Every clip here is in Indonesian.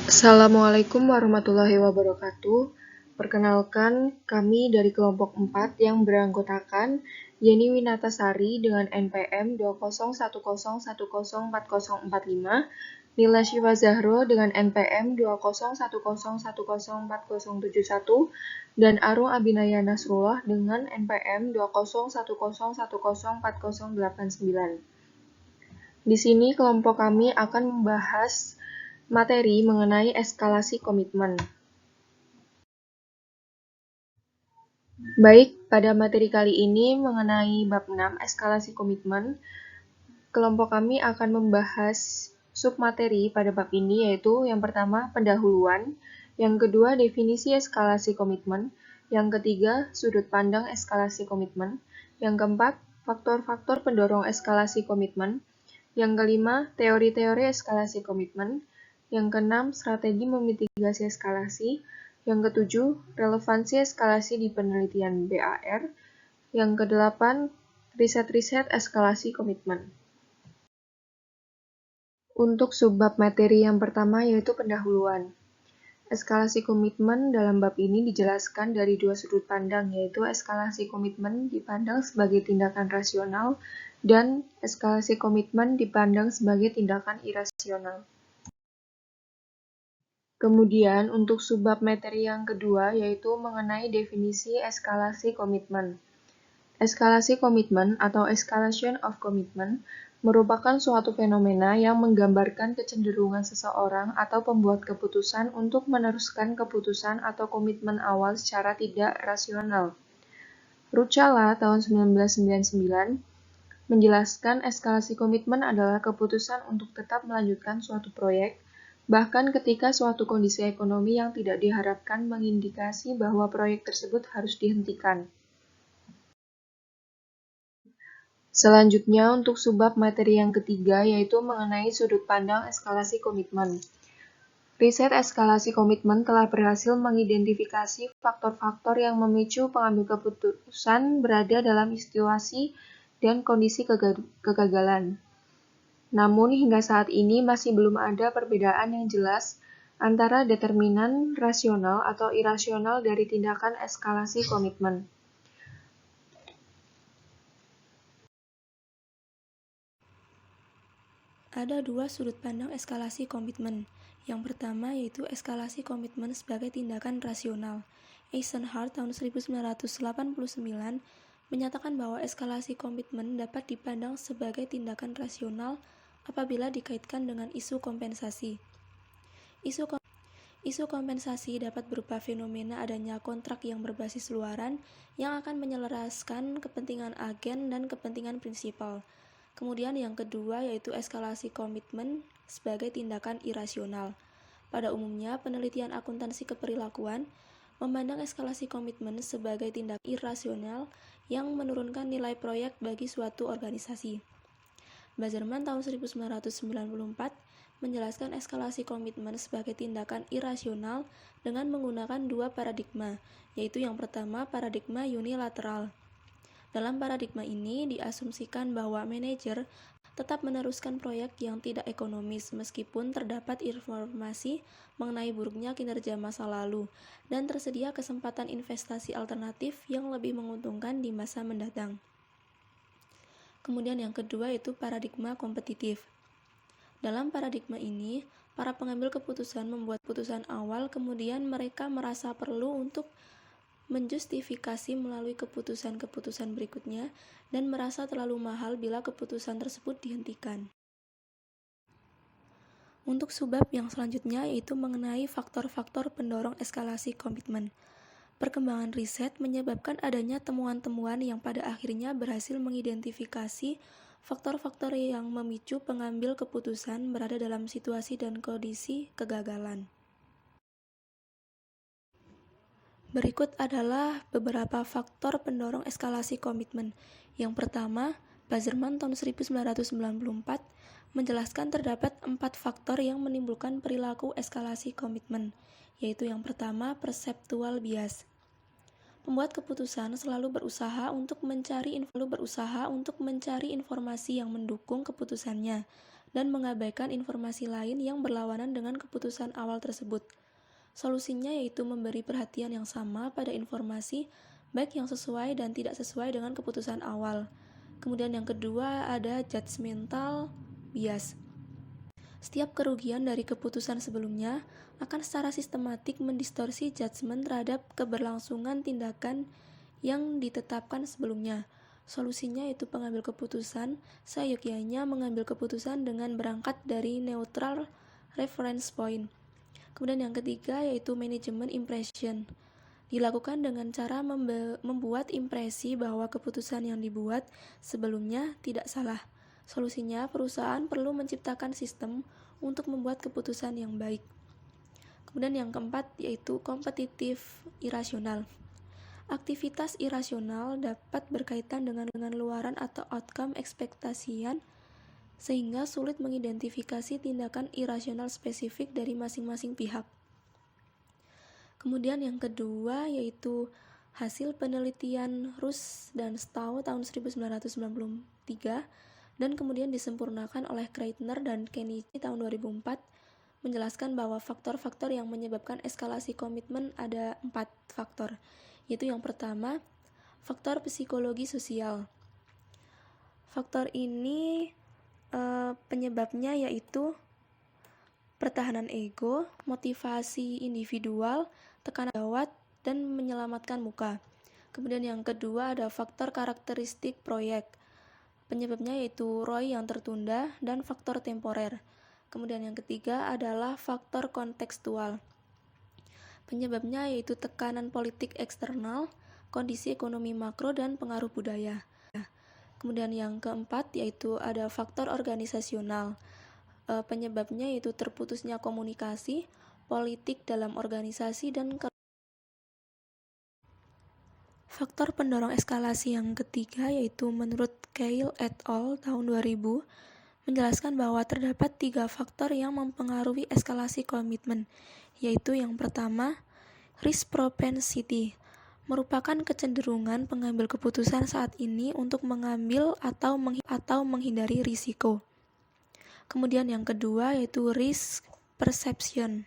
Assalamualaikum warahmatullahi wabarakatuh. Perkenalkan, kami dari kelompok 4 yang beranggotakan Yeni Winatasari dengan NPM 20101040405, Nila Syifa Zahro dengan NPM 20101040771, dan Arung Abinaya Nasrullah dengan NPM 20101040809. Di sini kelompok kami akan membahas materi mengenai eskalasi komitmen. Baik, pada materi kali ini mengenai bab 6 eskalasi komitmen, kelompok kami akan membahas submateri pada bab ini, yaitu yang pertama pendahuluan, yang kedua definisi eskalasi komitmen, yang ketiga sudut pandang eskalasi komitmen, yang keempat faktor-faktor pendorong eskalasi komitmen, yang kelima teori-teori eskalasi komitmen, yang keenam strategi memitigasi eskalasi, yang ketujuh relevansi eskalasi di penelitian BAR, yang kedelapan riset-riset eskalasi komitmen. Untuk subbab materi yang pertama yaitu pendahuluan. Eskalasi komitmen dalam bab ini dijelaskan dari dua sudut pandang, yaitu eskalasi komitmen dipandang sebagai tindakan rasional dan eskalasi komitmen dipandang sebagai tindakan irasional. Kemudian untuk subbab materi yang kedua yaitu mengenai definisi eskalasi komitmen. Eskalasi komitmen atau escalation of commitment merupakan suatu fenomena yang menggambarkan kecenderungan seseorang atau pembuat keputusan untuk meneruskan keputusan atau komitmen awal secara tidak rasional. Ruchala tahun 1999 menjelaskan eskalasi komitmen adalah keputusan untuk tetap melanjutkan suatu proyek, bahkan ketika suatu kondisi ekonomi yang tidak diharapkan mengindikasi bahwa proyek tersebut harus dihentikan. Selanjutnya untuk subbab materi yang ketiga yaitu mengenai sudut pandang eskalasi komitmen. Riset eskalasi komitmen telah berhasil mengidentifikasi faktor-faktor yang memicu pengambil keputusan berada dalam situasi dan kondisi kegagalan. Namun hingga saat ini masih belum ada perbedaan yang jelas antara determinan rasional atau irasional dari tindakan eskalasi komitmen. Ada dua sudut pandang eskalasi komitmen. Yang pertama yaitu eskalasi komitmen sebagai tindakan rasional. Eisenhower tahun 1989 menyatakan bahwa eskalasi komitmen dapat dipandang sebagai tindakan rasional apabila dikaitkan dengan isu kompensasi. Isu kompensasi dapat berupa fenomena adanya kontrak yang berbasis luaran yang akan menyelaraskan kepentingan agen dan kepentingan prinsipal. Kemudian yang kedua yaitu eskalasi komitmen sebagai tindakan irasional. Pada umumnya, penelitian akuntansi keperilakuan memandang eskalasi komitmen sebagai tindakan irasional yang menurunkan nilai proyek bagi suatu organisasi. Bazerman tahun 1994 menjelaskan eskalasi komitmen sebagai tindakan irasional dengan menggunakan dua paradigma, yaitu yang pertama paradigma unilateral. Dalam paradigma ini diasumsikan bahwa manajer tetap meneruskan proyek yang tidak ekonomis meskipun terdapat informasi mengenai buruknya kinerja masa lalu dan tersedia kesempatan investasi alternatif yang lebih menguntungkan di masa mendatang. Kemudian yang kedua yaitu paradigma kompetitif. Dalam paradigma ini, para pengambil keputusan membuat keputusan awal, kemudian mereka merasa perlu untuk menjustifikasi melalui keputusan-keputusan berikutnya dan merasa terlalu mahal bila keputusan tersebut dihentikan. Untuk subbab yang selanjutnya yaitu mengenai faktor-faktor pendorong eskalasi komitmen. Perkembangan riset menyebabkan adanya temuan-temuan yang pada akhirnya berhasil mengidentifikasi faktor-faktor yang memicu pengambil keputusan berada dalam situasi dan kondisi kegagalan. Berikut adalah beberapa faktor pendorong eskalasi komitmen. Yang pertama, Bazerman tahun 1994 menjelaskan terdapat 4 faktor yang menimbulkan perilaku eskalasi komitmen, yaitu yang pertama, perceptual bias. Pembuat keputusan selalu berusaha untuk mencari informasi yang mendukung keputusannya. dan mengabaikan informasi lain yang berlawanan dengan keputusan awal tersebut. Solusinya yaitu memberi perhatian yang sama pada informasi, baik yang sesuai dan tidak sesuai dengan keputusan awal. Kemudian yang kedua ada judgmental bias. Setiap kerugian dari keputusan sebelumnya akan secara sistematik mendistorsi judgement terhadap keberlangsungan tindakan yang ditetapkan sebelumnya. Solusinya yaitu pengambil keputusan seyogyanya mengambil keputusan dengan berangkat dari neutral reference point. Kemudian yang ketiga yaitu manajemen impression. Dilakukan dengan cara membuat impresi bahwa keputusan yang dibuat sebelumnya tidak salah. Solusinya, perusahaan perlu menciptakan sistem untuk membuat keputusan yang baik. Kemudian yang keempat yaitu kompetitif irasional. Aktivitas irasional dapat berkaitan dengan luaran atau outcome ekspektasian sehingga sulit mengidentifikasi tindakan irasional spesifik dari masing-masing pihak. Kemudian yang kedua yaitu hasil penelitian Rus dan Stowe tahun 1993 dan kemudian disempurnakan oleh Kreitner dan Kenichi tahun 2004 menjelaskan bahwa faktor-faktor yang menyebabkan eskalasi komitmen ada 4 faktor, yaitu yang pertama, faktor psikologi sosial. Faktor ini penyebabnya yaitu pertahanan ego, motivasi individual, tekanan gawat, dan menyelamatkan muka. Kemudian yang kedua ada faktor karakteristik proyek. Penyebabnya yaitu ROI yang tertunda dan faktor temporer. Kemudian yang ketiga adalah faktor kontekstual. Penyebabnya yaitu tekanan politik eksternal, kondisi ekonomi makro, dan pengaruh budaya. Kemudian yang keempat yaitu ada faktor organisasional. Penyebabnya yaitu terputusnya komunikasi, politik dalam organisasi, dan faktor pendorong eskalasi yang ketiga yaitu menurut Keil et al. Tahun 2000 menjelaskan bahwa terdapat 3 faktor yang mempengaruhi eskalasi komitmen, yaitu yang pertama, risk propensity, merupakan kecenderungan pengambil keputusan saat ini untuk mengambil atau menghindari risiko. Kemudian yang kedua yaitu risk perception,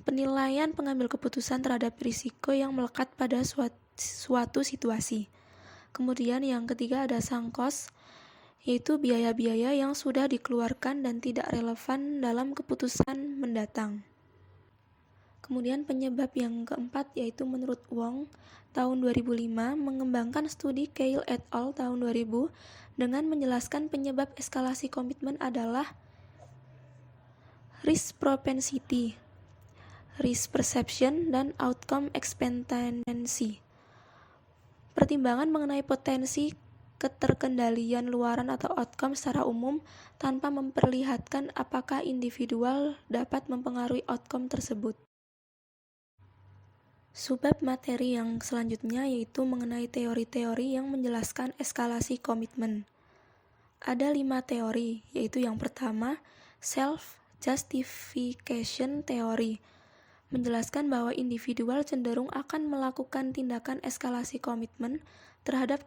penilaian pengambil keputusan terhadap risiko yang melekat pada suatu situasi. Kemudian yang ketiga ada sunk cost, yaitu biaya-biaya yang sudah dikeluarkan dan tidak relevan dalam keputusan mendatang. Kemudian penyebab yang keempat yaitu menurut Wong tahun 2005 mengembangkan studi Keil et al. Tahun 2000 dengan menjelaskan penyebab eskalasi komitmen adalah risk propensity, risk perception, dan outcome expectancy. Pertimbangan mengenai potensi keterkendalian luaran atau outcome secara umum tanpa memperlihatkan apakah individual dapat mempengaruhi outcome tersebut. Subbab materi yang selanjutnya yaitu mengenai teori-teori yang menjelaskan eskalasi komitmen. Ada 5 teori, yaitu yang pertama, self-justification theory, menjelaskan bahwa individual cenderung akan melakukan tindakan eskalasi komitmen terhadap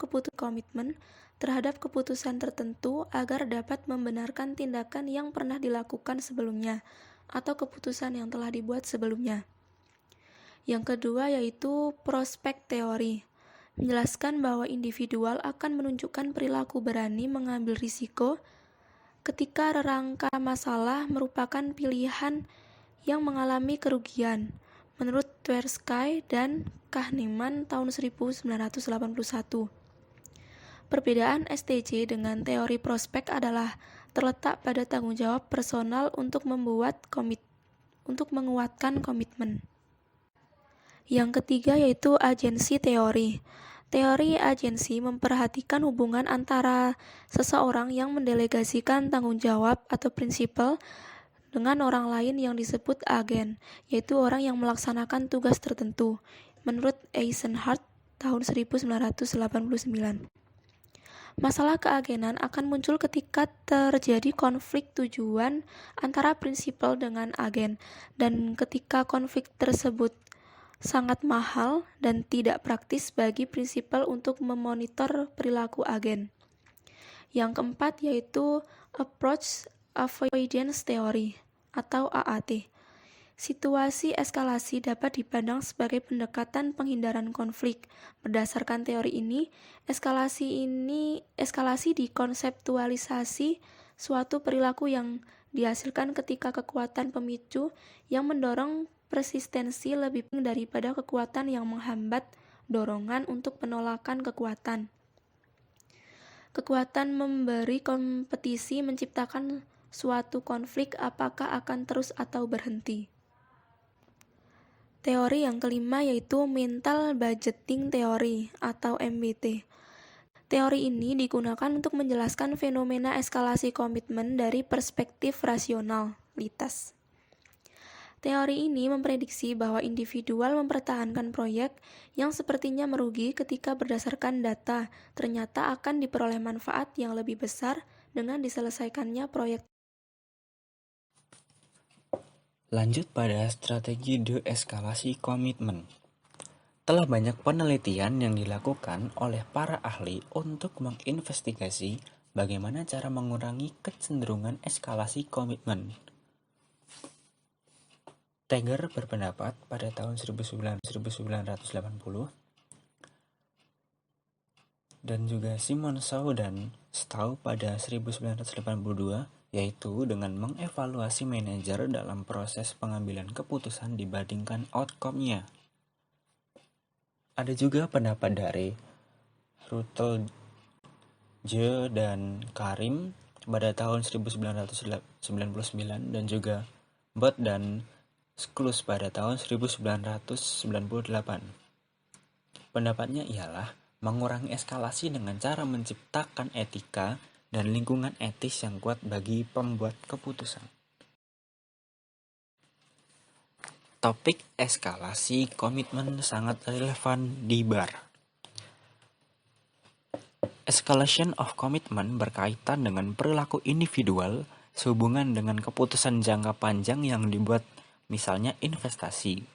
keputusan tertentu agar dapat membenarkan tindakan yang pernah dilakukan sebelumnya atau keputusan yang telah dibuat sebelumnya. Yang kedua yaitu prospek teori, menjelaskan bahwa individual akan menunjukkan perilaku berani mengambil risiko ketika rangka masalah merupakan pilihan yang mengalami kerugian, menurut Tversky dan Kahneman tahun 1981. Perbedaan STJ dengan teori prospek adalah terletak pada tanggung jawab personal untuk menguatkan komitmen. Yang ketiga yaitu agensi teori. Teori agensi memperhatikan hubungan antara seseorang yang mendelegasikan tanggung jawab atau prinsipal dengan orang lain yang disebut agen, yaitu orang yang melaksanakan tugas tertentu, menurut Eisenhardt tahun 1989. Masalah keagenan akan muncul ketika terjadi konflik tujuan antara prinsipal dengan agen, dan ketika konflik tersebut sangat mahal dan tidak praktis bagi prinsipal untuk memonitor perilaku agen. Yang keempat yaitu Approach Avoidance Theory atau AAT. Situasi eskalasi dapat dipandang sebagai pendekatan penghindaran konflik. Berdasarkan teori ini, eskalasi dikonseptualisasi suatu perilaku yang dihasilkan ketika kekuatan pemicu yang mendorong persistensi lebih penting daripada kekuatan yang menghambat dorongan untuk penolakan kekuatan. Kekuatan memberi kompetisi menciptakan suatu konflik apakah akan terus atau berhenti. Teori yang kelima yaitu Mental Budgeting Theory atau MBT. Teori ini digunakan untuk menjelaskan fenomena eskalasi komitmen dari perspektif rasionalitas. Teori ini memprediksi bahwa individual mempertahankan proyek yang sepertinya merugi ketika berdasarkan data ternyata akan diperoleh manfaat yang lebih besar dengan diselesaikannya proyek. Lanjut pada strategi deeskalasi komitmen. Telah banyak penelitian yang dilakukan oleh para ahli untuk menginvestigasi bagaimana cara mengurangi kecenderungan eskalasi komitmen. Tager berpendapat pada tahun 1980 dan juga Simon Shaw dan Stowe pada 1982, yaitu dengan mengevaluasi manajer dalam proses pengambilan keputusan dibandingkan outcome-nya. Ada juga pendapat dari Rutel J dan Karim pada tahun 1999 dan juga Bott dan Schluss pada tahun 1998. Pendapatnya ialah mengurangi eskalasi dengan cara menciptakan etika dan lingkungan etis yang kuat bagi pembuat keputusan. Topik eskalasi komitmen sangat relevan di BAR. Escalation of commitment berkaitan dengan perilaku individual sehubungan dengan keputusan jangka panjang yang dibuat, misalnya investasi.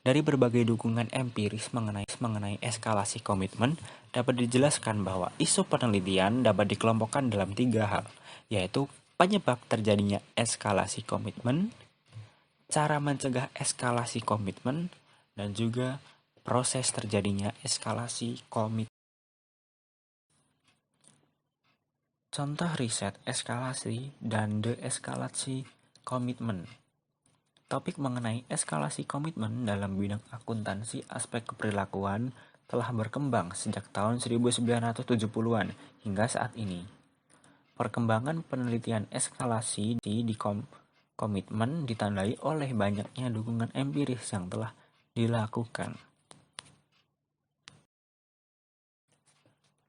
Dari berbagai dukungan empiris mengenai eskalasi komitmen, dapat dijelaskan bahwa isu penelitian dapat dikelompokkan dalam 3 hal, yaitu penyebab terjadinya eskalasi komitmen, cara mencegah eskalasi komitmen, dan juga proses terjadinya eskalasi komitmen. Contoh riset eskalasi dan deeskalasi komitmen. Topik mengenai eskalasi komitmen dalam bidang akuntansi aspek keperilakuan telah berkembang sejak tahun 1970-an hingga saat ini. Perkembangan penelitian eskalasi di komitmen ditandai oleh banyaknya dukungan empiris yang telah dilakukan.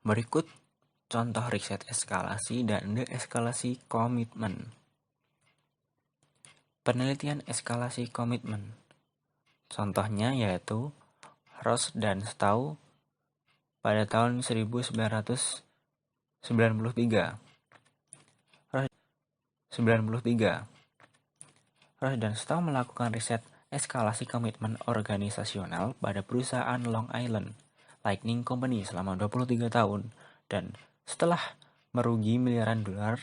Berikut contoh riset eskalasi dan deeskalasi komitmen. Penelitian eskalasi komitmen. Contohnya yaitu Ross dan Stowe pada tahun 1993. Ross dan Stowe melakukan riset eskalasi komitmen organisasional pada perusahaan Long Island Lightning Company selama 23 tahun dan setelah merugi miliaran dolar,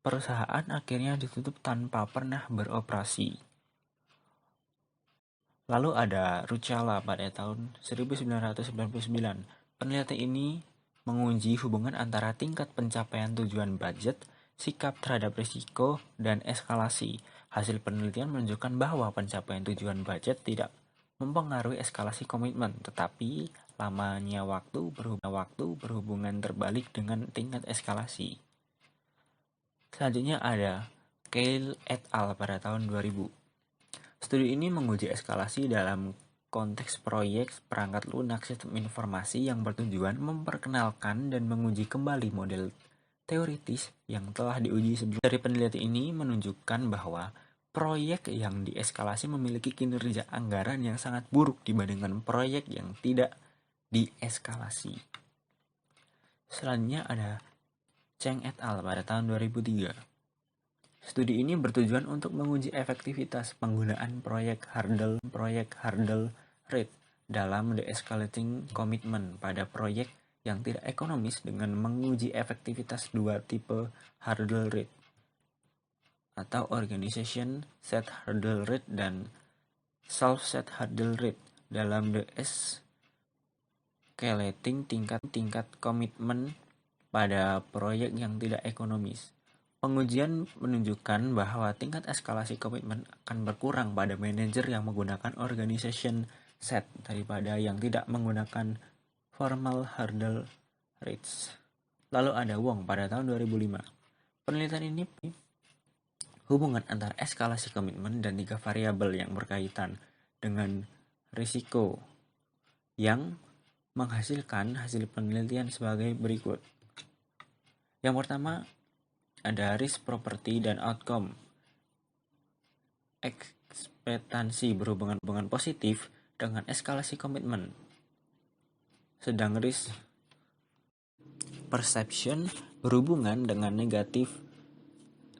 perusahaan akhirnya ditutup tanpa pernah beroperasi. Lalu ada Ruchala pada tahun 1999. Penelitian ini menguji hubungan antara tingkat pencapaian tujuan budget, sikap terhadap risiko, dan eskalasi. Hasil penelitian menunjukkan bahwa pencapaian tujuan budget tidak mempengaruhi eskalasi komitmen, tetapi lamanya waktu berhubungan terbalik dengan tingkat eskalasi. Selanjutnya ada Keil et al. Pada tahun 2000. Studi ini menguji eskalasi dalam konteks proyek perangkat lunak sistem informasi yang bertujuan memperkenalkan dan menguji kembali model teoritis yang telah diuji sebelumnya. Dari penelitian ini menunjukkan bahwa proyek yang dieskalasi memiliki kinerja anggaran yang sangat buruk dibandingkan proyek yang tidak dieskalasi. Selanjutnya ada Cheng et al. Pada tahun 2003. Studi ini bertujuan untuk menguji efektivitas penggunaan proyek hurdle rate dalam de-escalating commitment pada proyek yang tidak ekonomis dengan menguji efektivitas 2 tipe hurdle rate. atau Organization Set Hurdle Rate dan Self-Set Hurdle Rate dalam The Escalating tingkat komitmen pada proyek yang tidak ekonomis. Pengujian menunjukkan bahwa tingkat eskalasi komitmen akan berkurang pada manajer yang menggunakan organization set daripada yang tidak menggunakan formal hurdle rates. Lalu ada Wong pada tahun 2005. Penelitian ini hubungan antara eskalasi komitmen dan 3 variabel yang berkaitan dengan risiko yang menghasilkan hasil penelitian sebagai berikut. Yang pertama ada risk, property, dan outcome. Ekspektasi berhubungan positif dengan eskalasi komitmen. Sedang risk perception berhubungan dengan negatif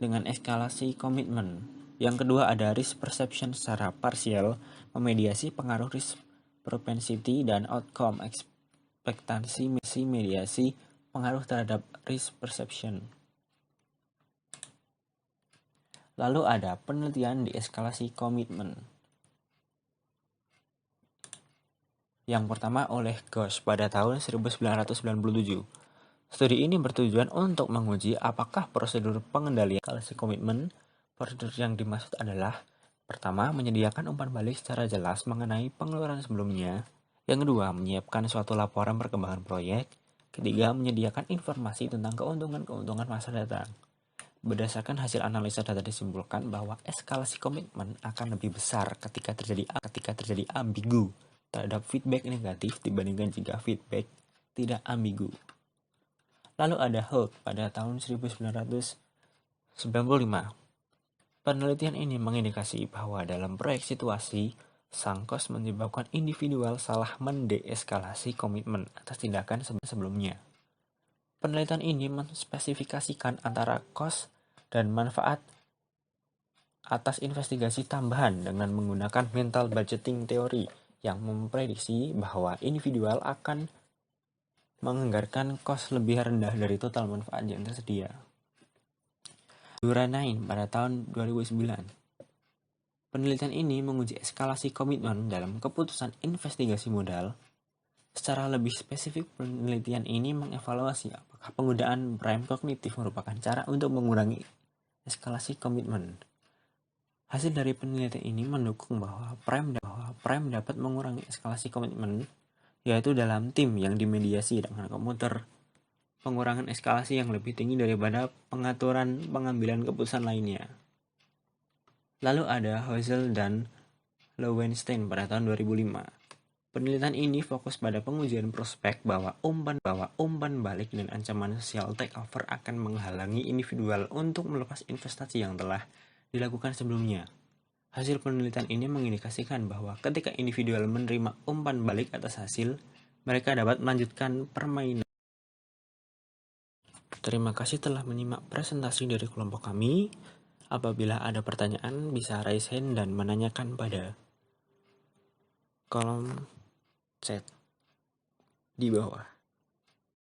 dengan eskalasi komitmen. Yang kedua ada risk perception secara parsial memediasi pengaruh risk propensity dan outcome ekspektasi mediasi pengaruh terhadap risk perception. Lalu ada penelitian di eskalasi komitmen. Yang pertama oleh Ghosh pada tahun 1997. Studi ini bertujuan untuk menguji apakah prosedur pengendalian eskalasi komitmen. Prosedur yang dimaksud adalah pertama, menyediakan umpan balik secara jelas mengenai pengeluaran sebelumnya. Yang kedua, menyiapkan suatu laporan perkembangan proyek. Ketiga, menyediakan informasi tentang keuntungan masa datang. Berdasarkan hasil analisa data disimpulkan bahwa eskalasi komitmen akan lebih besar ketika terjadi ambigu terhadap feedback negatif dibandingkan jika feedback tidak ambigu. Lalu ada Holt pada tahun 1995. Penelitian ini mengindikasi bahwa dalam proyek situasi, sang cost menyebabkan individual salah mendeeskalasi komitmen atas tindakan sebelumnya. Penelitian ini menspesifikasikan antara cost dan manfaat atas investigasi tambahan dengan menggunakan mental budgeting teori yang memprediksi bahwa individual akan menganggarkan cost lebih rendah dari total manfaat yang tersedia. Duranain pada tahun 2009. Penelitian ini menguji eskalasi komitmen dalam keputusan investigasi modal. Secara lebih spesifik, penelitian ini mengevaluasi apakah penggunaan prime kognitif merupakan cara untuk mengurangi eskalasi komitmen. Hasil dari penelitian ini mendukung bahwa prime dapat mengurangi eskalasi komitmen, yaitu dalam tim yang dimediasi dengan komputer pengurangan eskalasi yang lebih tinggi daripada pengaturan pengambilan keputusan lainnya. Lalu ada Hozel dan Lowenstein pada tahun 2005. Penelitian ini fokus pada pengujian prospek bahwa umpan balik dan ancaman sosial takeover akan menghalangi individual untuk melepas investasi yang telah dilakukan sebelumnya. Hasil penelitian ini mengindikasikan bahwa ketika individual menerima umpan balik atas hasil, mereka dapat melanjutkan permainan. Terima kasih telah menyimak presentasi dari kelompok kami. Apabila ada pertanyaan, bisa raise hand dan menanyakan pada kolom chat di bawah.